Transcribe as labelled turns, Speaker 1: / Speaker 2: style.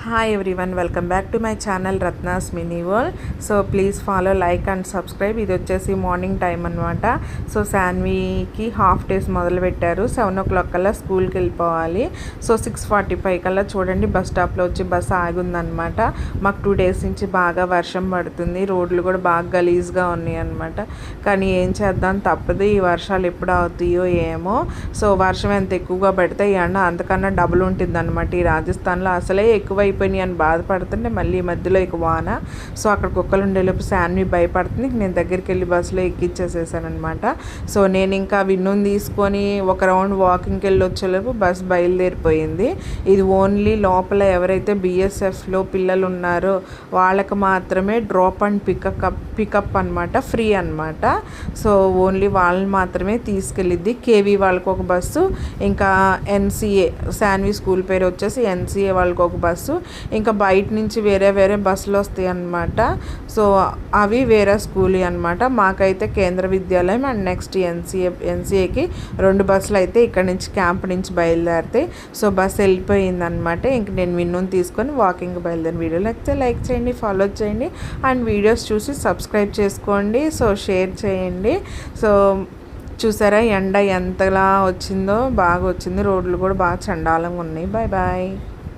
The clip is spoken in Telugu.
Speaker 1: Hi everyone, welcome back to my channel Ratna's mini world. So please follow, like and subscribe. ఇది వచ్చేసి మార్నింగ్ టైం అనమాట. సో శాన్వీకి హాఫ్ డేస్ మొదలు పెట్టారు. 7 o'clock కల్లా స్కూల్కి వెళ్ళిపోవాలి. సో 6:45 కల్లా చూడండి బస్ స్టాప్లో వచ్చి బస్ ఆగుందనమాట. మాకు 2 days నుంచి బాగా వర్షం పడుతుంది. రోడ్లు కూడా బాగా గలీజ్గా ఉన్నాయి అనమాట. కానీ ఏం చేద్దాం, తప్పదు. ఈ వర్షాలు ఎప్పుడు అవుతాయో ఏమో. సో వర్షం ఎంత ఎక్కువగా పడితే ఈ ఎండ అంతకన్నా డబుల్ ఉంటుంది అనమాట. ఈ రాజస్థాన్లో అసలే ఎక్కువైపోయినాయి అని బాధపడుతుంటే మళ్ళీ ఈ మధ్యలో ఇక వాన. సో అక్కడ కుక్కలు ఉండేలోపు శాన్వి భయపడుతుంది. నేను దగ్గరికి వెళ్ళి బస్సులో ఎక్కిచ్చేసేసాను అనమాట. సో నేను ఇంకా విన్నుని తీసుకొని ఒక రౌండ్ వాకింగ్కి వెళ్ళి వచ్చేలోపు బస్ బయలుదేరిపోయింది. ఇది ఓన్లీ లోపల ఎవరైతే బీఎస్ఎఫ్లో పిల్లలు ఉన్నారో వాళ్ళకి మాత్రమే డ్రాప్ అండ్ పికప్ అనమాట, ఫ్రీ అనమాట. సో ఓన్లీ వాళ్ళని మాత్రమే తీసుకెళ్ళిద్ది. కేవీ వాళ్ళకి ఒక బస్సు, ఇంకా ఎన్సీఏ శాన్వి స్కూల్ పేరు వచ్చేసి ఎన్సీఏ వాళ్ళకి ఒక బస్సు, ఇంకా బయట నుంచి వేరే బస్సులు వస్తాయి అన్నమాట. సో అవి వేరే స్కూల్ అనమాట. మాకైతే కేంద్ర విద్యాలయం అండ్ నెక్స్ట్ ఎన్సీఏకి 2 బస్సులు అయితే ఇక్కడ నుంచి క్యాంప్ నుంచి బయలుదేరుతాయి. So bus వెళ్ళిపోయిందనమాట. ఇంక నేను విన్నుని తీసుకొని వాకింగ్ బయలుదేరిన. వీడియో నచ్చితే లైక్ చేయండి, ఫాలో చేయండి అండ్ వీడియోస్ చూసి సబ్స్క్రైబ్ చేసుకోండి. సో షేర్ చేయండి. సో చూసారా ఎండ ఎంతలా వచ్చిందో, బాగా వచ్చింది. రోడ్లు కూడా బాగా చండాలంగా ఉన్నాయి. Bye bye.